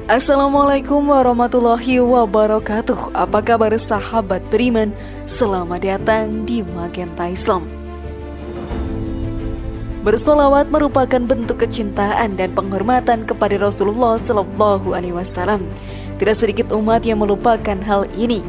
Assalamualaikum warahmatullahi wabarakatuh. Apa kabar sahabat beriman? Selamat datang di Magenta Islam. Bersolawat merupakan bentuk kecintaan dan penghormatan kepada Rasulullah Sallallahu Alaihi Wasallam. Tidak sedikit umat yang melupakan hal ini.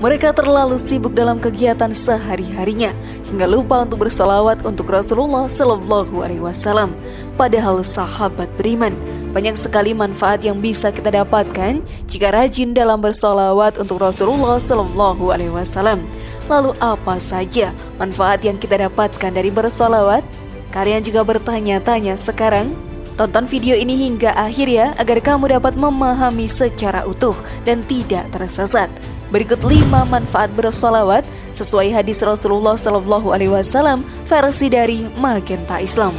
Mereka terlalu sibuk dalam kegiatan sehari-harinya hingga lupa untuk bersolawat untuk Rasulullah Sallallahu Alaihi Wasallam. Padahal sahabat beriman, banyak sekali manfaat yang bisa kita dapatkan jika rajin dalam bersolawat untuk Rasulullah Sallallahu Alaihi Wasallam. Lalu apa saja manfaat yang kita dapatkan dari bersolawat? Kalian juga bertanya-tanya sekarang? Tonton video ini hingga akhir ya, agar kamu dapat memahami secara utuh dan tidak tersesat. Berikut 5 manfaat bersolawat sesuai hadis Rasulullah Sallallahu Alaihi Wasallam versi dari Magenta Islam.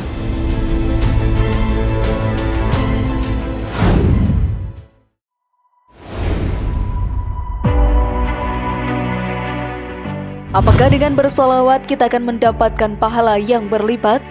Apakah dengan bersolawat kita akan mendapatkan pahala yang berlipat?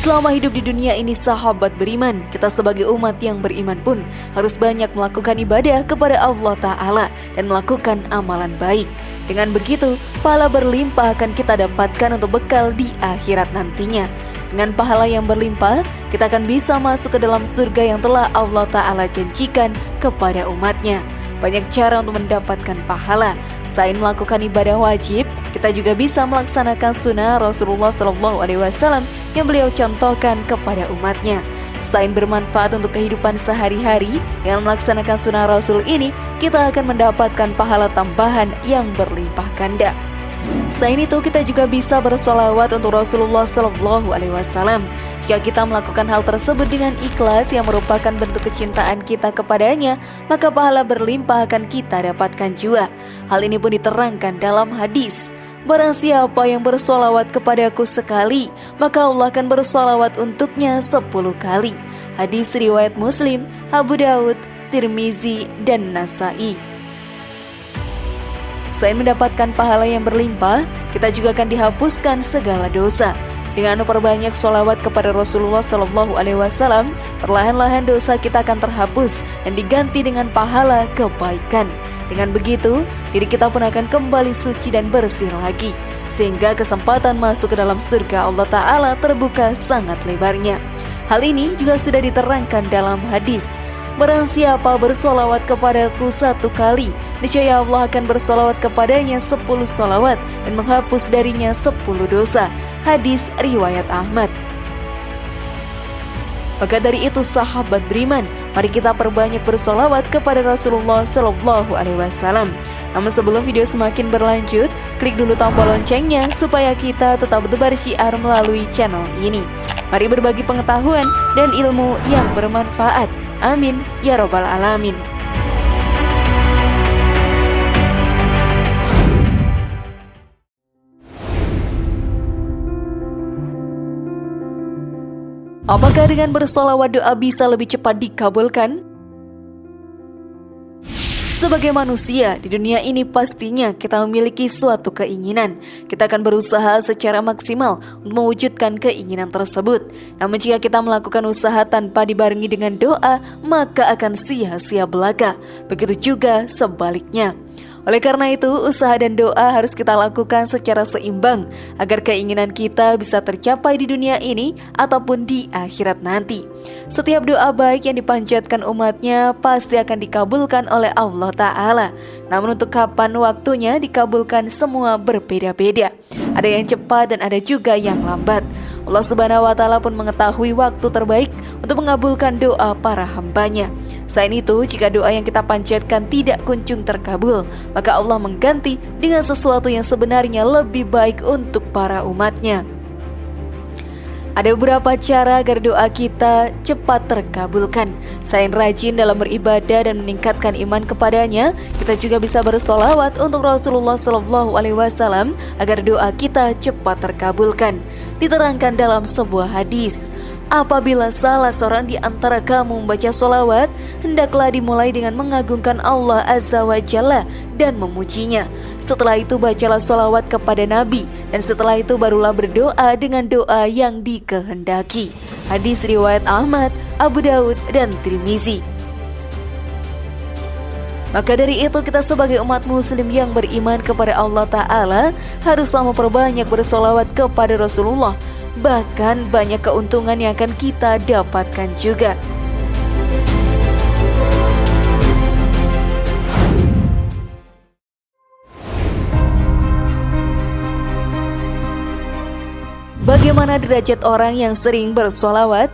Selama hidup di dunia ini sahabat beriman, kita sebagai umat yang beriman pun harus banyak melakukan ibadah kepada Allah Ta'ala dan melakukan amalan baik. Dengan begitu, pahala berlimpah akan kita dapatkan untuk bekal di akhirat nantinya. Dengan pahala yang berlimpah, kita akan bisa masuk ke dalam surga yang telah Allah Ta'ala janjikan kepada umatnya. Banyak cara untuk mendapatkan pahala. Selain melakukan ibadah wajib, kita juga bisa melaksanakan sunnah Rasulullah SAW yang beliau contohkan kepada umatnya. Selain bermanfaat untuk kehidupan sehari-hari, dengan melaksanakan sunnah Rasul ini, kita akan mendapatkan pahala tambahan yang berlimpah ganda. Selain itu, kita juga bisa bersolawat untuk Rasulullah SAW. Jika kita melakukan hal tersebut dengan ikhlas yang merupakan bentuk kecintaan kita kepadanya, maka pahala berlimpah akan kita dapatkan juga. Hal ini pun diterangkan dalam hadis. Barang siapa yang bersolawat kepadaku sekali, maka Allah akan bersolawat untuknya 10 kali. Hadis riwayat Muslim, Abu Daud, Tirmizi, dan Nasai. Selain mendapatkan pahala yang berlimpah, kita juga akan dihapuskan segala dosa. Dengan memperbanyak sholawat kepada Rasulullah Sallallahu Alaihi Wasallam, perlahan-lahan dosa kita akan terhapus dan diganti dengan pahala kebaikan. Dengan begitu, diri kita pun akan kembali suci dan bersih lagi, sehingga kesempatan masuk ke dalam surga Allah Ta'ala terbuka sangat lebarnya. Hal ini juga sudah diterangkan dalam hadis. Barang siapa bersolawat kepadaku 1 kali, niscaya Allah akan bersolawat kepadanya 10 solawat dan menghapus darinya 10 dosa. Hadis riwayat Ahmad. Maka dari itu sahabat beriman, mari kita perbanyak bersolawat kepada Rasulullah Sallallahu Alaihi Wasallam. Namun sebelum video semakin berlanjut, klik dulu tombol loncengnya supaya kita tetap bertebar syiar melalui channel ini. Mari berbagi pengetahuan dan ilmu yang bermanfaat. Amin ya robbal alamin. Apakah dengan bersolawat doa bisa lebih cepat dikabulkan? Sebagai manusia di dunia ini pastinya kita memiliki suatu keinginan. Kita akan berusaha secara maksimal untuk mewujudkan keinginan tersebut. Namun jika kita melakukan usaha tanpa dibarengi dengan doa, maka akan sia-sia belaka. Begitu juga sebaliknya. Oleh karena itu, usaha dan doa harus kita lakukan secara seimbang agar keinginan kita bisa tercapai di dunia ini ataupun di akhirat nanti. Setiap doa baik yang dipanjatkan umatnya pasti akan dikabulkan oleh Allah Ta'ala. Namun untuk kapan waktunya dikabulkan semua berbeda-beda. Ada yang cepat dan ada juga yang lambat. Allah Subhanahu wa Ta'ala pun mengetahui waktu terbaik untuk mengabulkan doa para hambanya. Selain itu, jika doa yang kita panjatkan tidak kunjung terkabul, maka Allah mengganti dengan sesuatu yang sebenarnya lebih baik untuk para umatnya. Ada beberapa cara agar doa kita cepat terkabulkan. Selain rajin dalam beribadah dan meningkatkan iman kepadanya, kita juga bisa bersolawat untuk Rasulullah Sallallahu Alaihi Wasallam agar doa kita cepat terkabulkan. Diterangkan dalam sebuah hadis, Apabila salah seorang di antara kamu membaca sholawat, hendaklah dimulai dengan mengagungkan Allah Azza wa Jalla dan memujinya. Setelah itu bacalah sholawat kepada Nabi, dan setelah itu barulah berdoa dengan doa yang dikehendaki. Hadis riwayat Ahmad, Abu Daud, dan Tirmizi. Maka dari itu kita sebagai umat muslim yang beriman kepada Allah Ta'ala haruslah memperbanyak bersolawat kepada Rasulullah. Bahkan banyak keuntungan yang akan kita dapatkan juga. Bagaimana derajat orang yang sering bersolawat?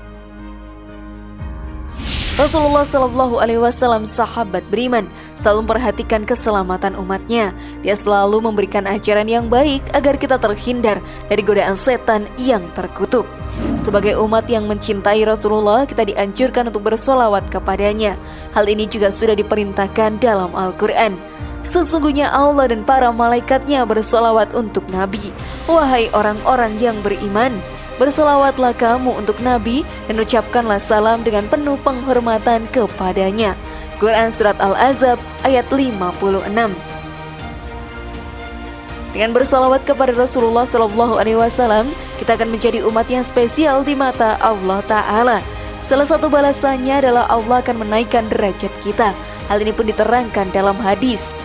Rasulullah Shallallahu Alaihi Wasallam, sahabat beriman, selalu memperhatikan keselamatan umatnya. Dia selalu memberikan ajaran yang baik agar kita terhindar dari godaan setan yang terkutuk. Sebagai umat yang mencintai Rasulullah, kita dianjurkan untuk bersolawat kepadanya. Hal ini juga sudah diperintahkan dalam Al-Quran. Sesungguhnya Allah dan para malaikatnya bersolawat untuk Nabi. Wahai orang-orang yang beriman, bersolawatlah kamu untuk Nabi dan ucapkanlah salam dengan penuh penghormatan kepadanya. Quran Surat Al-Ahzab ayat 56. Dengan bersolawat kepada Rasulullah SAW, kita akan menjadi umat yang spesial di mata Allah Ta'ala. Salah satu balasannya adalah Allah akan menaikkan derajat kita. Hal ini pun diterangkan dalam hadis.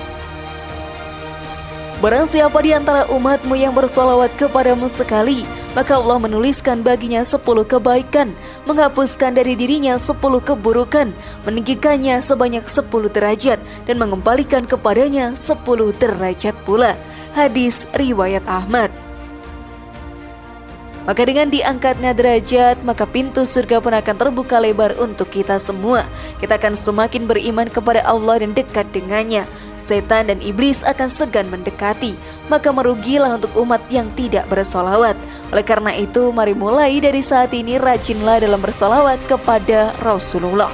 Barang siapa di antara umatmu yang bersolawat kepadamu sekali, maka Allah menuliskan baginya 10 kebaikan, menghapuskan dari dirinya 10 keburukan, meninggikannya sebanyak 10 derajat, dan mengembalikan kepadanya 10 derajat pula. Hadis riwayat Ahmad. Maka dengan diangkatnya derajat, maka pintu surga pun akan terbuka lebar untuk kita semua. Kita akan semakin beriman kepada Allah dan dekat dengannya. Setan dan iblis akan segan mendekati. Maka merugilah untuk umat yang tidak bersolawat. Oleh karena itu, mari mulai dari saat ini rajinlah dalam bersolawat kepada Rasulullah.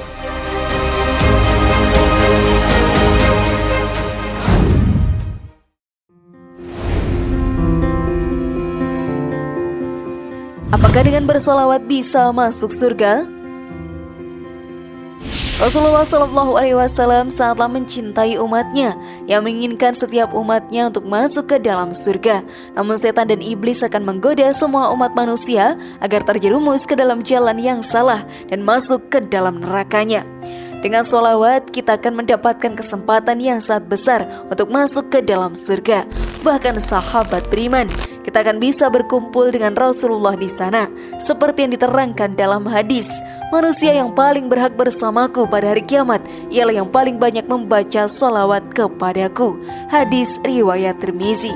Apakah dengan bersolawat bisa masuk surga? Rasulullah Shallallahu Alaihi Wasallam sangatlah mencintai umatnya, yang menginginkan setiap umatnya untuk masuk ke dalam surga. Namun setan dan iblis akan menggoda semua umat manusia agar terjerumus ke dalam jalan yang salah dan masuk ke dalam nerakanya. Dengan sholawat, kita akan mendapatkan kesempatan yang sangat besar untuk masuk ke dalam surga. Bahkan sahabat beriman, kita akan bisa berkumpul dengan Rasulullah di sana. Seperti yang diterangkan dalam hadis, manusia yang paling berhak bersamaku pada hari kiamat ialah yang paling banyak membaca sholawat kepadaku. Hadis riwayat Tirmizi.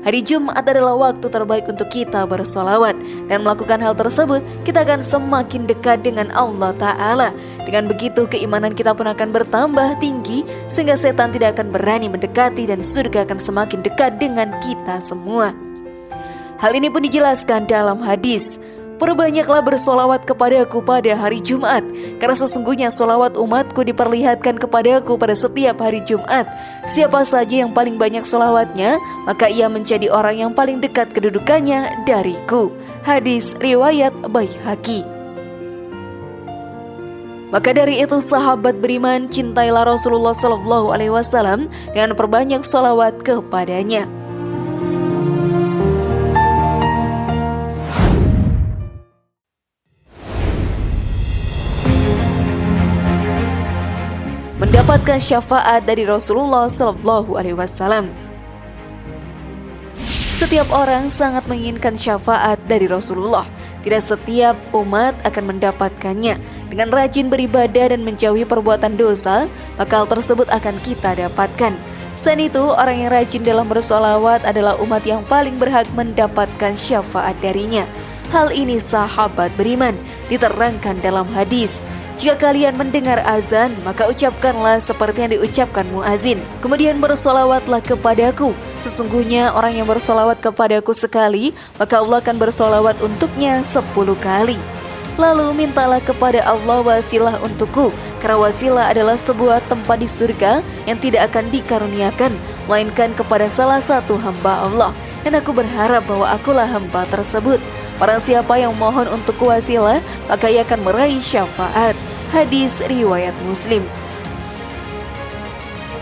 Hari Jumat adalah waktu terbaik untuk kita bersolawat, dan melakukan hal tersebut kita akan semakin dekat dengan Allah Ta'ala. Dengan begitu keimanan kita pun akan bertambah tinggi, sehingga setan tidak akan berani mendekati dan surga akan semakin dekat dengan kita semua. Hal ini pun dijelaskan dalam hadis. Perbanyaklah bersolawat kepadaku pada hari Jumat, karena sesungguhnya solawat umatku diperlihatkan kepadaku pada setiap hari Jumat. Siapa saja yang paling banyak solawatnya, maka ia menjadi orang yang paling dekat kedudukannya dariku. Hadis riwayat Baihaqi. Maka dari itu sahabat beriman, cintailah Rasulullah Shallallahu Alaihi Wasallam dengan perbanyak solawat kepadanya. Mendapatkan syafaat dari Rasulullah Shallallahu Alaihi Wasallam. Setiap orang sangat menginginkan syafaat dari Rasulullah. Tidak setiap umat akan mendapatkannya. Dengan rajin beribadah dan menjauhi perbuatan dosa, maka hal tersebut akan kita dapatkan. Selain itu, orang yang rajin dalam bersolawat adalah umat yang paling berhak mendapatkan syafaat darinya. Hal ini sahabat beriman diterangkan dalam hadis. Jika kalian mendengar azan, maka ucapkanlah seperti yang diucapkan muazin. Kemudian bersolawatlah kepadaku. Sesungguhnya orang yang bersolawat kepadaku sekali, maka Allah akan bersolawat untuknya 10 kali. Lalu mintalah kepada Allah wasilah untukku, karena wasilah adalah sebuah tempat di surga yang tidak akan dikaruniakan, melainkan kepada salah satu hamba Allah. Dan aku berharap bahwa akulah hamba tersebut. Barang siapa yang memohon untuk wasilah, maka ia akan meraih syafaat. Hadis riwayat Muslim.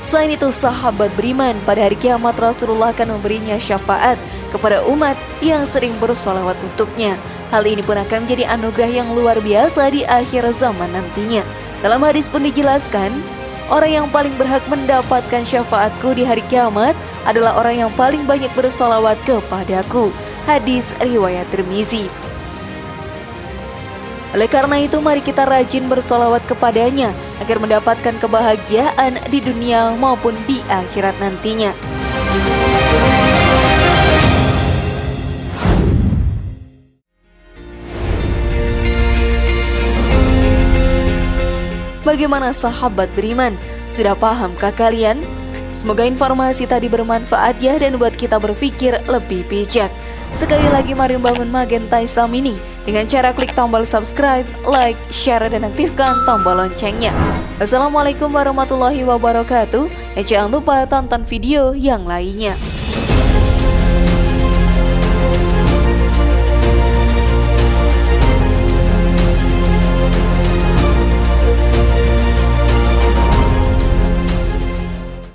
Selain itu, sahabat beriman, pada hari kiamat Rasulullah akan memberinya syafaat kepada umat yang sering bersolawat untuknya. Hal ini pun akan menjadi anugerah yang luar biasa di akhir zaman nantinya. Dalam hadis pun dijelaskan, orang yang paling berhak mendapatkan syafaatku di hari kiamat adalah orang yang paling banyak bersolawat kepadaku. Hadis riwayat Tirmizi. Oleh karena itu, mari kita rajin bersolawat kepadanya agar mendapatkan kebahagiaan di dunia maupun di akhirat nantinya. Bagaimana sahabat beriman? Sudah pahamkah kalian? Semoga informasi tadi bermanfaat ya dan buat kita berpikir lebih bijak. Sekali lagi mari membangun Magenta Islam ini dengan cara klik tombol subscribe, like, share, dan aktifkan tombol loncengnya. Wassalamualaikum warahmatullahi wabarakatuh. Dan jangan lupa tonton video yang lainnya.